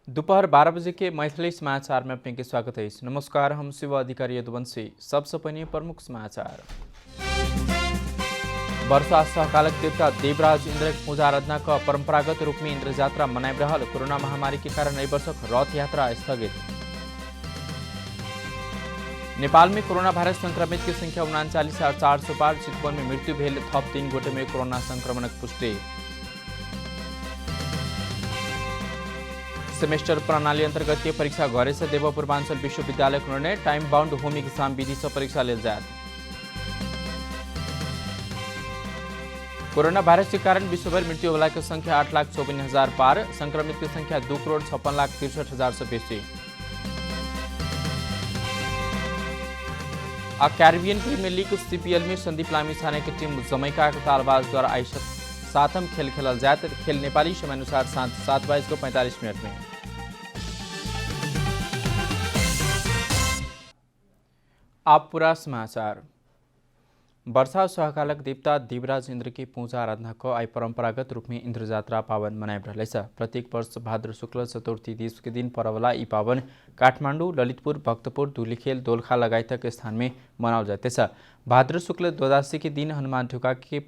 दोपहर 12 बजे के मैथिली समाचार में आपके स्वागत है। नमस्कार, हम शिव अधिकारी यदुवंशी। सबसे पहले प्रमुख समाचार। वर्षा सहकालक देवता देवराज इंद्र पूजा आराधना का परंपरागत रूप में इंद्र यात्रा मनाई रहल। कोरोना महामारी के कारण नई वर्षक रथ यात्रा स्थगित। नेपाल में कोरोना वायरस संक्रमित की संख्या 39,400 पार। चितवन में मृत्यु भेल थप 3 गोटे में कोरोना संक्रमण पुष्टि। सेमेस्टर प्रणाली अंतर्गत के परीक्षा घरे से देव पूर्वांचल विश्वविद्यालय को निर्णय। टाइम बाउंड होम एग्जाम विधि से परीक्षा ले जाए। कोरोना वायरस के कारण विश्वभर मृत्यु वाला की संख्या 8,54,000 पार। संक्रमित की संख्या 2,56,63,000 से बेसी। कैरिबियन प्रीमियर लीग सीपीएल में संदीप लामिछाने की टीम जमैका के तालबाज द्वारा आई सातम खेल खेलल जाए। खेल नेपाली समय अनुसार शाम 7:45 में। आप पूरा समाचार। वर्षा सहकालक देवता देवराज इंद्र की पूजा आराधना को आई परंपरागत रूप में इंद्र यात्रा पावन मनाई रहे। प्रत्येक वर्ष भाद्र शुक्ल चतुर्थी दिवस के दिन परवला यी पावन काठमाडौँ, ललितपुर, भक्तपुर, धुलीखेल, दोलखा लगायत स्थान में मनाओ जाते। भाद्र शुक्ल द्वादशी के दिन हनुमान ढोका के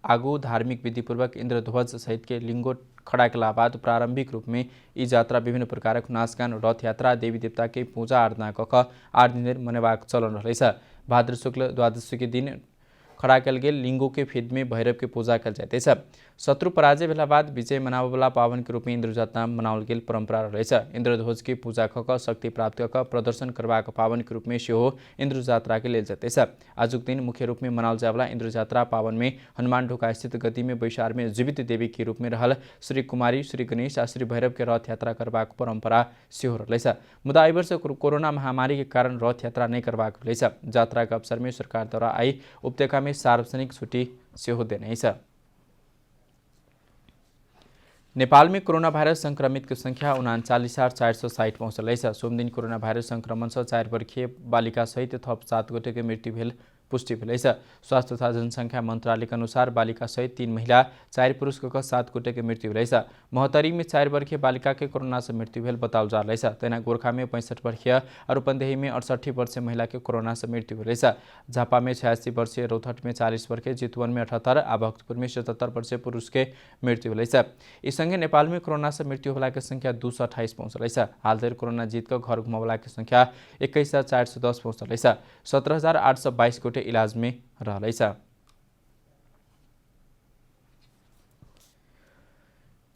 आगू धार्मिक विधिपूर्वक इंद्रध्वज सहित के लिंगो खड़ा के बाद प्रारंभिक रूप में यी यात्रा विभिन्न प्रकार नाचगान, रथ यात्रा, देवी देवता के पूजा आराधना कख 8 दिन मनेबाक चलन रहे। भाद्र शुक्ल द्वादशी के दिन खड़ा कल गेल लिंगो के फेद में भैरव के पूजा कल जाते। शत्रु पराजय भेला बाद विजय मनावला पावन के रूप में इंद्र यात्रा मनावल गेल परंपरा रहे। इंद्रध्वज की पूजा कक शक्ति प्राप्त कक प्रदर्शन करवाक पावन के रूप में सेहो इंद्र यात्रा के लेल जाते। आजुक दिन मुख्य रूप में मनावल जावला इंद्र यात्रा पावन में हनुमान ढोका स्थित गति में बैसार में जीवित देवी के रूप में रहल श्री कुमारी, श्री गणेश और श्री भैरव के रथ यात्रा करवाक परंपरा सेहो रहे। मुदा एहि वर्ष कोरोना महामारी के कारण रथ यात्रा नहीं करवाक रहे। यात्रा के अवसर में सरकार द्वारा आई उपत्यका में सार्वजनिक छुट्टी सेहो देने। नेपाल में कोरोना वायरस संक्रमित की संख्या 39,460 पहुंचल है। सोमदिन कोरोना वायरस संक्रमण से 4 वर्षीय बालिका सहित थप 7 गोटे के मृत्यु भेल पुष्टि भेल। स्वास्थ्य तथा जनसंख्या मंत्रालय के अनुसार बालिका सहित 3 महिला, 4 पुरुष कक 7 गोटे के मृत्यु भेल। महोत्तरी में 4 वर्षीय बालिका के कोरोना से मृत्यु भेल बताओ जा रहा है। तेना गोरखा में 65 वर्षीय और रूपन्देही में 68 वर्षीय महिला के कोरोना से मृत्यु भेल। झापा में 86 वर्षीय, रौतहट में 40 वर्षीय, चितवन में 78 और भक्तपुर में 77 वर्षीय पुरुष के मृत्यु भेल। इस संगे नेपाल में कोरोना से मृत्यु होला की संख्या 228 पहुंचल है। हाल धरि कोरोना जीत कर घर घुमावला की संख्या 21,410 पहुंचल है। 17,822 गोटे इलाज में रहलै।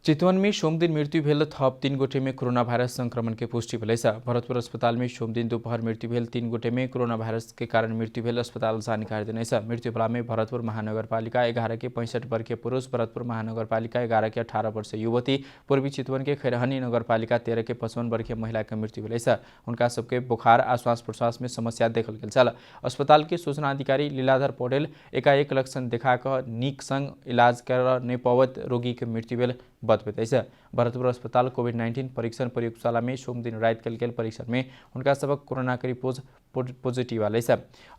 चितवन में सोमदिन मृत्यु भेल थप 3 गोटे में कोरोना वायरस संक्रमण के पुष्टि भेल। भरतपुर अस्पताल में सोमदिन दोपहर मृत्यु भेल 3 गोटे में कोरोना वायरस के कारण मृत्यु भेल अस्पताल जानकारी देने। मृत्यु भेला में भरतपुर महानगरपालिका 11 के 65 वर्षीय पुरुष, भरतपुर महानगरपालिका 11 के 18 वर्षीय युवती, पूर्वी चितवन के खैरहनी नगरपालिका 13 के 55 वर्षीय महिला के मृत्यु भेल। उनका सबके बुखार और श्वास प्रश्वास में समस्या देखल गेल। अस्पताल के सूचना अधिकारी लीलाधर पौडेल एकाएक लक्षण देखाकर नीक संग इलाज कर नहीं पावत रोगी के मृत्यु भेल बतबैते। भरतपुर अस्पताल कोविड-19 परीक्षण प्रयोगशाला में सोमदिन रात कल गेल परीक्षण में उनका सबक कोरोना के रिपोर्ट पॉजिटिव वाले।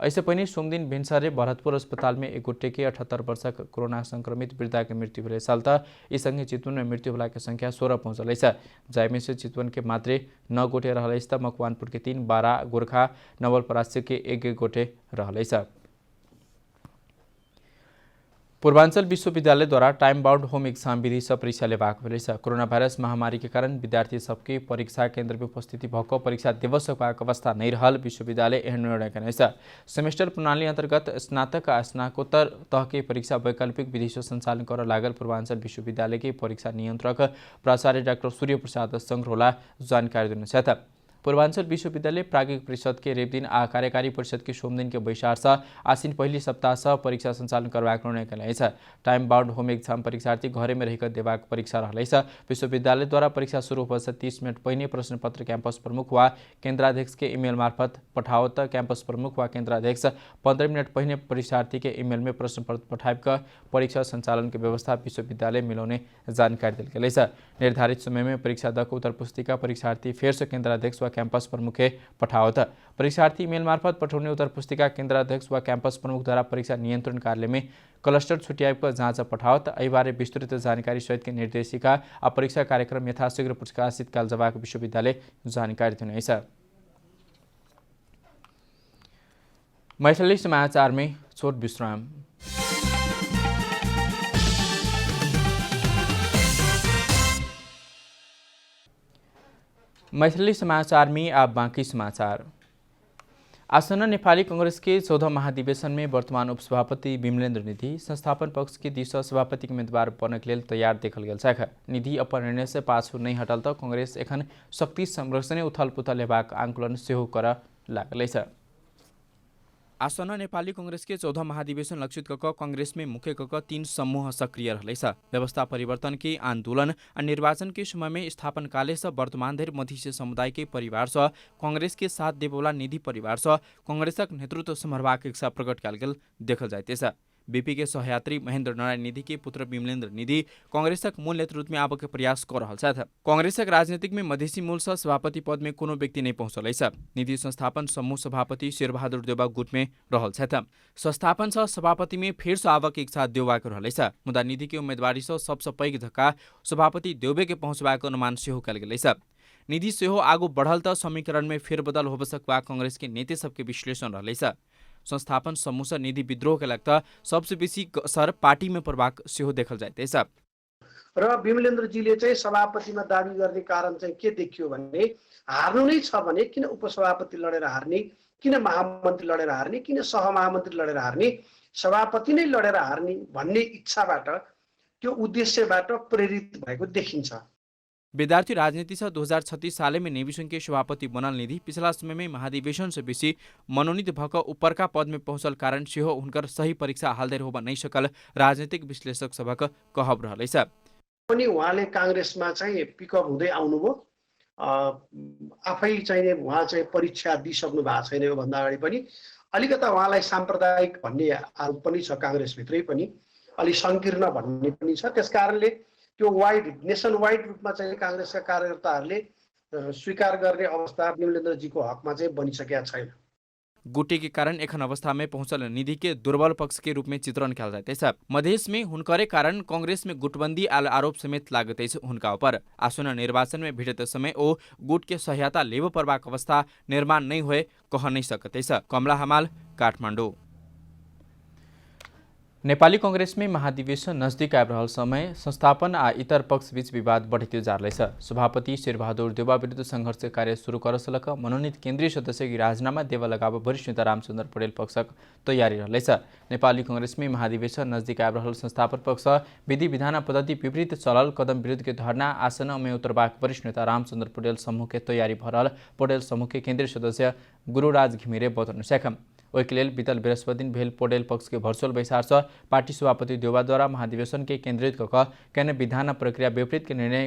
ऐसे पहले सोमदिन भिनसरे भरतपुर अस्पताल में एक गोटे के 78 वर्षक कोरोना संक्रमित वृद्धा के मृत्यु भेल। साल इस संगे चितवन में मृत्यु होला की संख्या 16 पहुंचल है। जायमें से चितवन के मात्र 9 गोटे रहल। मकवानपुर के 3, बारा, गोरखा, नवलपरासी के 1 गोटे रहल। पूर्वांचल विश्वविद्यालय द्वारा टाइम बाउंड होम एग्जाम विधि से परीक्षा लेबाक भेल। कोरोना वायरस महामारी के कारण विद्यार्थी सबके परीक्षा केंद्र में उपस्थिति भक परीक्षा देव सकबाक अवस्था नहीं रहल विश्वविद्यालय एहन निर्णय कने। सेमेस्टर प्रणाली अंतर्गत स्नातक आ स्नातकोत्तर तह के परीक्षा वैकल्पिक विधि से संचालन कर लागल पूर्वांचल विश्वविद्यालय के परीक्षा नियंत्रक प्राचार्य डाक्टर सूर्य प्रसाद संग्रोला जानकारी देने। पूर्वांचल विश्वविद्यालय प्राज्ञिक परिषद के रेप दिन आ कार्यकारी परिषद के सोमदिन के बैसार से आसीन पहली सप्ताह से परीक्षा संचालन करवाक निर्णय कल। टाइम बाउंड होम एग्जाम परीक्षार्थी घरे में रहकर देवाक परीक्षा रहा। विश्वविद्यालय द्वारा परीक्षा शुरू हो से 30 मिनट पहले प्रश्न पत्र कैंपस प्रमुख व केंद्राध्यक्ष के ईमेल मार्फत पठावत कैंपस प्रमुख व केंद्राध्यक्ष 15 मिनट पहले परीक्षार्थी के ईमेल में प्रश्न पत्र पठाकर परीक्षा संचालन की व्यवस्था विश्वविद्यालय मिलाने जानकारी दिल गई। निर्धारित समय में परीक्षा दक उत्तर पुस्तिका परीक्षार्थी फिर से केंद्राध्यक्ष व क्याम्पस प्रमुख पठावत। परीक्षार्थी इमेल मार्फत पठाउने उत्तर पुस्तिका केन्द्र अध्यक्ष वा क्याम्पस प्रमुखद्वारा परीक्षा नियन्त्रण कार्यालयमा क्लस्टर छुट्याएको जाँच पठावत। यहीबारे विस्तृत जानकारी सहितको निर्देशिका परीक्षा कार्यक्रम यथाशीघ्र प्रकाशित कालजवाक विश्वविद्यालय जानकारी दिनेछ। मैथिली समाचार में छोट विश्राम। मैथिली समाचार में अब बाँकी समाचार। आसन्न नेपाली कांग्रेस के 14 महाधिवेशन में वर्तमान उपसभापति विमलेन्द्र निधि संस्थापन पक्ष के दिशा सभापति के उम्मीदवार बनने के लिए तैयार देखल गेल छ। निधि अपन निर्णय से पाछू नहीं हटल तो कांग्रेस एखन शक्ति संरक्षण उथल पुथल लेबाक आंकलन सेहो कर लागल छ। आसन्न नेपाली कांग्रेस के 14 महाधिवेशन लक्षित कक कांग्रेस में मुख्य कक 3 समूह सक्रिय रहलेछ। व्यवस्था परिवर्तन के आंदोलन और निर्वाचन के समय में स्थापन काले से वर्तमान धरि मधेसी समुदाय के परिवार से कांग्रेस के साथ देवला निधि परिवार से कांग्रेसक नेतृत्व संभरवाक इच्छा प्रकट कयल गेल देखल जाइतेछ। बीपी के सहयात्री महेन्द्र नारायण निधि के पुत्र विमलेन्द्र निधि कांग्रेसक मूल नेतृत्व में आबके प्रयास कर रहल छथि। कांग्रेसक राजनीतिक में मधेसी मूल से सभापति पद में कोनो व्यक्ति नहीं पहुंचल छ। निधि संस्थापन समूह सभापति शेरबहादुर देउवा गुट में रहल छथि। संस्थापन सह सभापति में फेर से आबक इच्छा देउवा के रहल छ। मुदा निधि के उम्मेदवारी से सबसे पैघ धक्का सभापति देउबे के पहुंचबाक अनुमान सेहो कयल गेल छ। निधि सेहो आगू बढ़ल त समीकरण में फेरबदल हो सकबा कांग्रेस के नेता सबके विश्लेषण रहल छ। संस्थापन समूह से निधि विद्रोह के लगता सबसे बेसी असर पार्टी में प्रभाव सेहो देखल जाइतेछ। र विमलेन्द्रजीले चाहिँ सभापतिमा दाबी गर्ने कारण चाहिँ के देखियो भने हार्नु नै छ भने किन उपसभापति लडेर हार्ने, किन महामन्त्री लडेर हार्ने, किन सहमहामन्त्री लडेर हार्ने, सभापति नै लडेर हार्ने भन्ने इच्छाबाट त्यो उद्देश्यबाट प्रेरित भएको देखिन्छ। विद्यार्थी राजनीति से 2036 साल में नेविसन के सभापति बनल निधि पिछला समय में महाधिवेशन से बेसी मनोनीत भक ऊपर का पद में पहुंचल कारण सेहो उनकर सही परीक्षा हालदेर होबा नहीं सकल राजनीतिक विश्लेषक सभाक कहब रहलेछ। पनि उहाँले कांग्रेसमा चाहिँ पिकअप हुँदै आउनुभयो, आफै चाहिँ उहाँ चाहिँ परीक्षा दिइसक्नु भएको छैन। यो भन्दा अगाडि पनि अलिकता उहाँलाई सांप्रदायिक भन्ने आरोप पनि छ, कांग्रेसभित्रै पनि अलि संकीर्ण भन्ने पनि छ। त्यसकारणले त्यो वाइड नेसन वाइड रूपमा चाहिँ कांग्रेसका कार्यकर्ताहरूले स्वीकार गर्ने अवस्था विमलेन्द्रजीको हकमा चाहिँ बनिसकेका छैन। गुटे के कारण एखन अवस्था में पहुंचल निधि के दुर्बल पक्ष के रूप में चित्रण किया जाइतेछ। मधेश में हुनकरे कारण कांग्रेस में गुटबंदी आरोप समेत लागतेछ हुनका ऊपर। आसन्न निर्वाचन में भिड़ते समय ओ गुट के सहायता लेव परबाक अवस्था निर्माण नहीं हुए कह नहीं सकतेछ। कमला हमाल, काठमाडौँ। नेपाली कांग्रेस में महाधिवेशन नजदीक आइब रहल समय संस्थापन आ इतर पक्ष बीच विवाद बढ़ते जा रहा है। सभापति शेरबहादुर देउवा विरुद्ध संघर्ष कार्य शुरू कर सलक मनोनीत केन्द्रीय सदस्य की राजीनामा देवा लगाव वरिष्ठ नेता रामचन्द्र पौडेल पक्षक तैयारी रहलेछ। नेपाली कांग्रेस में महाधिवेशन नजदीक आइब रहल संस्थापन पक्ष विधि विधान पद्धति विपरीत चलल कदम विरुद्ध के धरना आसन में उतरबाक वरिष्ठ नेता रामचन्द्र पौडेल समूह के तैयारी भरल पौडेल समूह के केन्द्रीय सदस्य गुरुराज घिमिरे बताउनु छ। ओहिके लेल बीतल बृहस्पति दिन भेल पौडेल पक्ष के वर्चुअल बैसार से पार्टी सभापति देउवा द्वारा महाधिवेशन के केंद्रित कक केन विधान प्रक्रिया विपरीत के निर्णय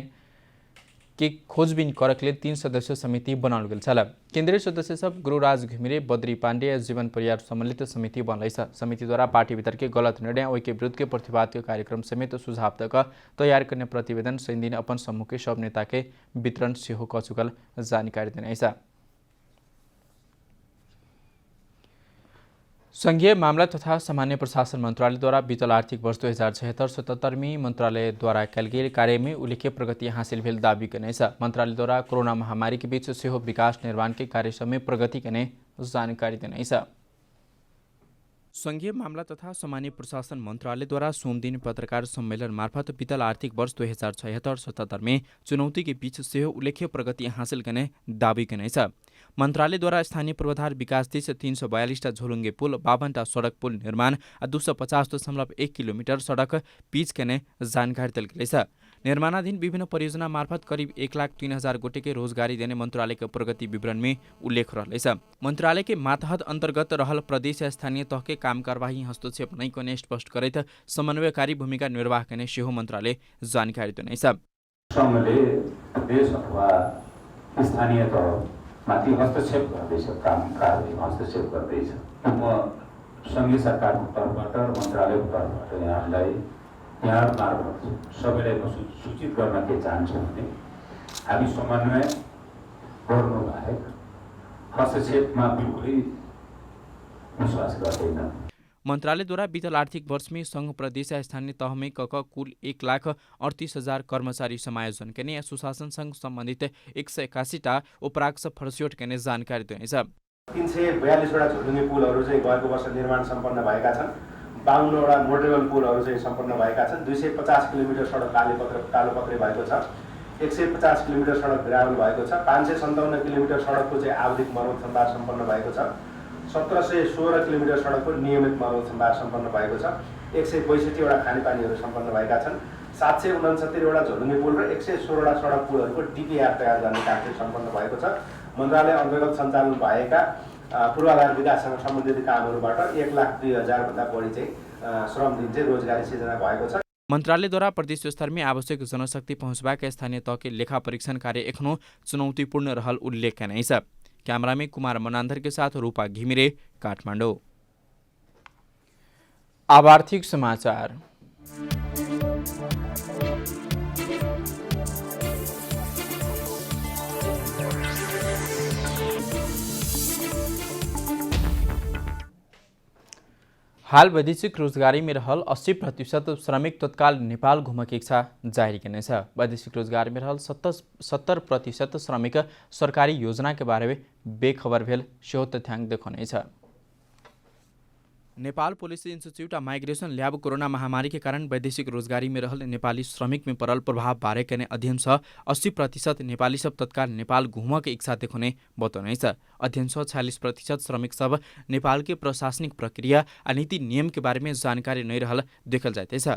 की खोजबीन करक लिए 3 सदस्य समिति बनाउल गेल छल। केंद्रीय सदस्य सब गुरुराज घिमिरे, बद्री पाण्डे, जीवन परिवार सम्मिलित समिति बनलैछ। समिति द्वारा पार्टी भीतर के गलत निर्णय ओहि के विरुद्ध के प्रतिवाद के कार्यक्रम समेत सुझाव तक तैयार करने प्रतिवेदन शनि दिन अपन समूह के सब नेता के वितरण सेहो क चुकल जानकारी दिनेछ। संघीय मामला तथा सामान्य प्रशासन मंत्रालय द्वारा बीतल आर्थिक वर्ष 2076-77 में मंत्रालय द्वारा कयल गेल कार्य में उल्लेखनीय प्रगति हासिल भेल दावी कयने छ। मंत्रालय द्वारा कोरोना महामारी के बीच सेहो विकास निर्माण के कार्य सब में प्रगति कयने जानकारी दिने छ। संघीय मामला तथा सामान्य प्रशासन मंत्रालय द्वारा सोमदिन पत्रकार सम्मेलन मार्फत बीतल आर्थिक वर्ष 2076-77 में चुनौती के बीच सेहो उल्लेखनीय प्रगति हासिल करने दावी कयने छ। मंत्रालय द्वारा स्थानीय पूर्वाधार विकास 342 झोलुङ्गे पुल, 52 सडक पुल निर्माण, 250.1 किलोमिटर सडक पिच करने जानकारी दिल गेल छ। निर्माणाधीन विभिन्न परियोजना मार्फत करीब 1,03,000 गोटे के रोजगारी देने मंत्रालय के प्रगति विवरण में उल्लेख रहलेछ। मंत्रालय के मातहत अंतर्गत रहल प्रदेश या स्थानीय तह के काम कारवाही हस्तक्षेप नहीं करने स्पष्ट करैत समन्वयकारी भूमिका निर्वाह करने सेहो मंत्रालय जानकारी दिने छ। स्थानीय तह माथि हस्तक्षेप गर्दैछ, काम कारवाही हस्तक्षेप गर्दैछ। म संघीय सरकारको तर्फबाट र मन्त्रालयको तर्फबाट यहाँहरूलाई यहाँ मार्फत सबैलाई म सूचित गर्न के चाहन्छु भने हामी समन्वय गर्नु बाहेक हस्तक्षेपमा बिल्कुलै विश्वास गर्दैन। मन्त्रालयद्वारा बीतल आर्थिक वर्षमै सङ्घ प्रदेश या स्थानीय तहमै कुल 1,38,000 कर्मचारी समायोजन करने या सुशासनसँग सम्बन्धित 181टा उपराक्ष फरस्योट करने जानकारी दिनेछ। 342वटा झुलुङ्गे पुलहरू चाहिँ गएको वर्ष निर्माण सम्पन्न भएका छन्। 52वटा मोटरेबल पुलहरू चाहिँ सम्पन्न भएका छन्। 250 किलोमिटर सडक कालोपत्रे भएको छ। 150 किलोमिटर सडक ग्राभल भएको छ। 557 किलोमिटर सडकको चाहिँ आवधिक मर्मत सम्भार सम्पन्न भएको छ। 1716 किलोमिटर सडकको नियमित मर्मत सम्भार सम्पन्न भएको छ। 162वटा खानेपानीहरू सम्पन्न भएका छन्। 769वटा झोलुङ्गे पुल र 116वटा सडक पुलहरूको डिपिआर तयार गर्ने काम चाहिँ सम्पन्न भएको छ। मन्त्रालय अन्तर्गत सञ्चालन भएका पूर्वाधार विकाससँग सम्बन्धित कामहरूबाट 1,02,000 भन्दा बढी चाहिँ श्रम दिन चाहिँ रोजगारी सिर्जना भएको छ। मन्त्रालयद्वारा प्रदेश स्तरमै आवश्यक जनशक्ति पहुँचबाका स्थानीय तहके लेखा परीक्षण कार्य एखनो चुनौतीपूर्ण रहल उल्लेख नहीं छ। कैमरा में कुमार मनान्धर के साथ रूपा घिमिरे, काठमाडौँ। अब आर्थिक समाचार। हाल वैदेशिक रोजगारी में रहल 80% श्रमिक तत्काल नेपाल घुमक इच्छा जाहिर करने छ। वैदेशिक रोजगार में रहल 70% श्रमिक सरकारी योजना के बारे में बेखबर भेल सेहो तथ्याङ्क देखौने छ। Nepal policy institute migration lab corona महामारी के कारण वैदेशिक रोजगारी में रहल नेपाली श्रमिक में पड़ल प्रभाव बारे कने अध्ययन छ। 80% नेपाली सब तत्काल नेपाल घुम के इच्छा देखने बतौने छ। अध्ययन छ 46% श्रमिक सब नेपाल के प्रशासनिक प्रक्रिया आ नीति नियम के बारे में जानकारी नहीं रहल देखल जाते छ।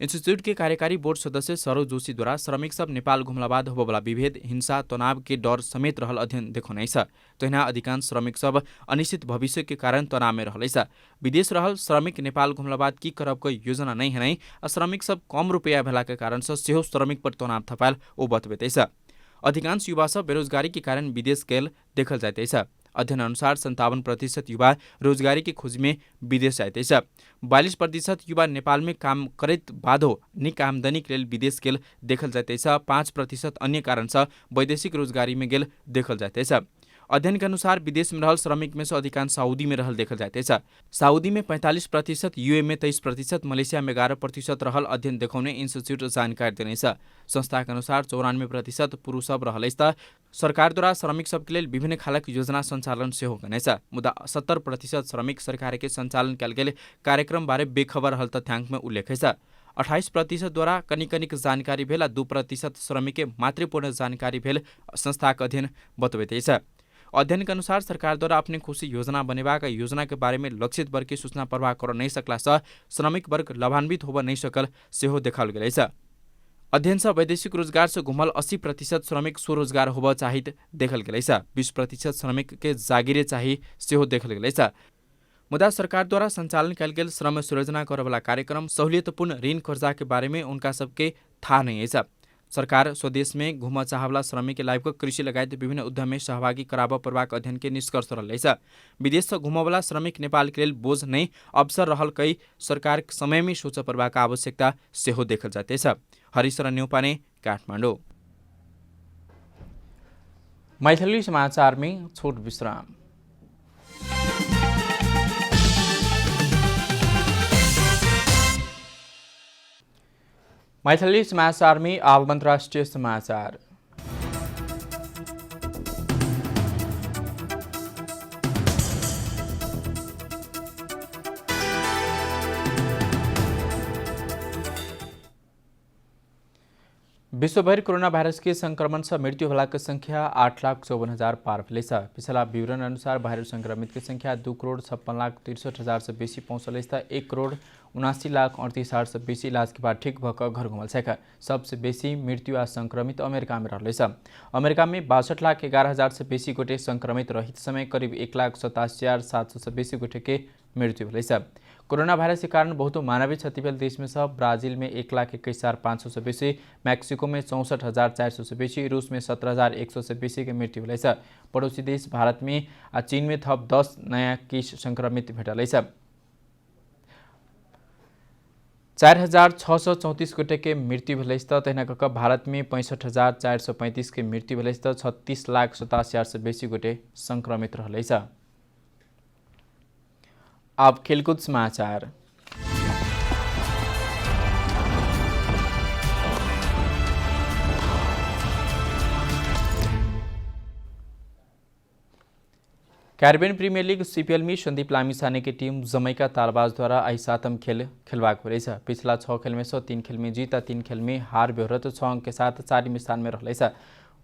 इंस्टीट्यूट के कार्यकारी बोर्ड सदस्य सरोज जोशी द्वारा श्रमिक सब नेपाल घुमला बाद होबला विभेद, हिंसा, तनाव के डर समेत रहल अध्ययन देखौने छ। तहिना अधिकांश श्रमिक सब अनिश्चित भविष्य के कारण तनाव में रहले छ। विदेश रहल श्रमिक नेपाल घुमला बाद की करब को योजना नहीं है। श्रमिक सब कम रुपया भेला के कारण से सेहो श्रमिक पर तनाव थपाल ओ बतबेते छ। अधिकांश युवा सब बेरोजगारी के कारण विदेश गेल देखल जाते छ। अध्ययन अनुसार 57% युवा रोजगारी की खोज में विदेश जाते छ। 42% युवा नेपाल में काम करत बाधो निक आमदनी के लिए विदेश गेल देखल जाते छ। 5% अन्य कारण से वैदेशिक रोजगारी में गेल देखल जाते छ। अध्ययन के अनुसार विदेश में रहल श्रमिक में से अधिकांश सऊदी में रहल देखल जाते छ। सऊदी में 45%, यूए में 23%, मलेशिया में 11% रहल अध्ययन देखाउने इंस्टीट्यूट जानकारी देने छ। संस्था के अनुसार 94% पुरुष सब रहल त सरकारद्वारा श्रमिक सबके लेल विभिन्न खालक योजना सञ्चालन सेहो गर्नेछ। मुदा 70% श्रमिक सरकार के सञ्चालन कयल गेल कार्यक्रम बारे बेखबर रहल तथ्याङ्क में उल्लेख छ। 28% द्वारा कनिक जानकारी भेल, 2% श्रमिक के मातृपूर्ण जानकारी भेल संस्था के अध्ययन बतबैते छ। अध्ययन के अनुसार सरकार द्वारा अपने खुशी योजना बनेवा का योजना के बारे में लक्षित वर्ग की सूचना प्रवाह कर नहीं सकला से श्रमिक वर्ग लाभान्वित होब नहीं सकल सेहो देखाल गेल छ। अध्ययन से वैदेशिक रोजगार से घुमल 80% श्रमिक स्वरोजगार होब चाहित देखल गेल छ। 20% श्रमिक के जागिरे चाही सेहो देखल गेल छ। मुदा सरकार द्वारा संचालन कयल गेल श्रम सृजना करवाला कार्यक्रम सहुलियतपूर्ण ऋण कर्जा के बारे में उनका सबके था नहीं है। सरकार स्वदेश में घुम चाहवला श्रमिक के लाइफ कृषि लगायत विभिन्न उद्यम में सहभागी कराब प्रवाह अध्ययन के निष्कर्ष रहल छ। विदेश से घुमवाला श्रमिक नेपाल के लिए बोझ नहीं अवसर रहल कई सरकार समय में सोच प्रवाह का आवश्यकता सेहो देखल जाते छ। हरिशरण न्यौपाने, काठमाडौँ। मैथिली समाचार में छोट विश्राम। मैथिली समाचार में अब अंतर्राष्ट्रीय समाचार। विश्वभर कोरोना वायरस के संक्रमण से मृत्यु होला की संख्या 8,54,000 पार भेल छ। पिछला विवरण अनुसार वायरस संक्रमित की संख्या 2,56,63,000 से बेसी पहुँचल था। 1,79,38,000 से बेसी इलाज के बाद ठीक भक घर घुमल छ। सबसे बेसी मृत्यु आ संक्रमित अमेरिका में रहल छ। अमेरिका में 62,11,000 से बेसी गोटे संक्रमित रहित समय करीब 1,87,700 से बेसी गोटे के मृत्यु भेल छ। कोरोना वायरस के कारण बहुत मानवीय क्षति भेल देश में सब ब्राजील में 1,21,500 से बेसी, मैक्सिको में 64,400 से बेसी, रूस में 17,100 से बेसी के मृत्यु भेल छ। पड़ोसी देश भारत में आ चीन में थप 10 नया केस संक्रमित भेटल छ। 4,634 गोटे के मृत्यु भेल त तहिना कऽ भारत में 65,435 के मृत्यु भेल त 36,87,000 से बेसी गोटे संक्रमित रहल। अब खेलकूद समाचार। कैरिबियन प्रीमियर लीग सीपीएल में संदीप लामिछाने की टीम जमैका तालबाज द्वारा आई 7म खेल खेलवाक हो रही। पिछला 6 खेल में से 3 खेल में जीत 3 खेल में हार बेहोरत 6 अंक के साथ 4वीं स्थान में रह।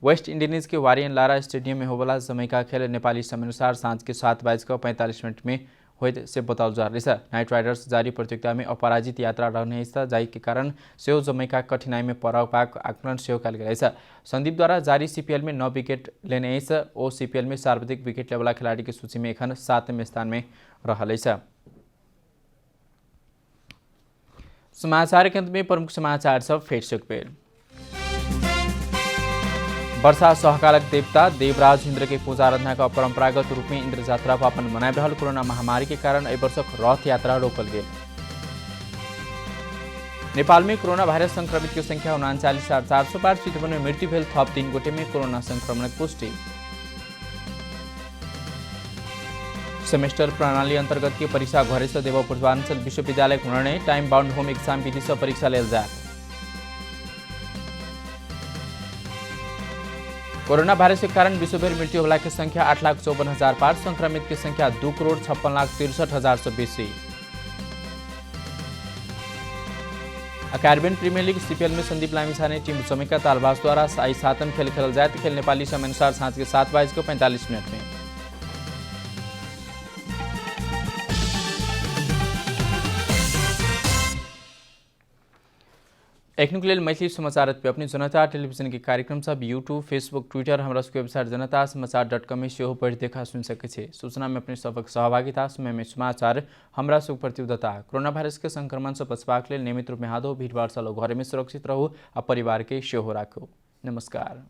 वेस्ट इंडीज के वारियन लारा स्टेडियम में होवाला जमैका खेल नेपाली समयानुसार सांझ के 7:45 में होते से बताओ जा रही है। नाइट राइडर्स जारी प्रतियोगिता में अपराजित यात्रा रहने जाई के कारण सेहो जमैका कठिनाई में पराव पाक आकलन सेहो कल गया। संदीप द्वारा जारी सीपीएल में 9 विकेट लेने ओ सीपीएल में सर्वाधिक विकेट लेवला खिलाड़ी की सूची में एखन 7वें स्थान में रहल। समाचार के अंत में प्रमुख समाचार सब फेर सकबेर। वर्षा सहकालक देवता देवराज इंद्र के पूजा आराधना का परंपरागत रूप में इंद्र यात्रा पावन मनाए रहल। कोरोना महामारी के कारण एहि वर्षक रथ यात्रा रोकल गेल। नेपाल में कोरोना वायरस संक्रमित की संख्या 39,400 पार। चितवन में मृत्यु भेल थप 3 गोटे में कोरोना संक्रमण पुष्टि। सेमेस्टर प्रणाली अंतर्गत की परीक्षा घरे से देव पूर्वांचल विश्वविद्यालय निर्णय टाइम बाउंड होम एग्जाम विधि से परीक्षा लेल जाए। कोरोना वायरस के कारण विश्वभर मृत्यु होला की संख्या 8,54,000 पार। संक्रमित की संख्या 2,56,63,000 से बेसी। कैरिबियन प्रीमियर लीग सीपीएल में संदीप लामिछाने टीम जमैका तालबाज द्वारा आई 7म खेल खेलल जाए। खेल नेपाली समय अनुसार सांझ के 7:45 में। एकनुक लेल मैथिली समाचार पे अपनी जनता टेलीविजन के कार्यक्रम सब यूट्यूब फेसबुक ट्विटर हमारा वेबसाइट जनता समाचार.com में सेहो पढ़ देखा सुन सके। सूचना में अपने सबक सहभागिता समय में समाचार हमरा सुख प्रतिबद्धता। कोरोना वायरस के संक्रमण से बचबाक लेल नियमित रूप में हाथों भीड़ भाड़ से घर में सुरक्षित रहू आ परिवार के सेहो राखू। नमस्कार।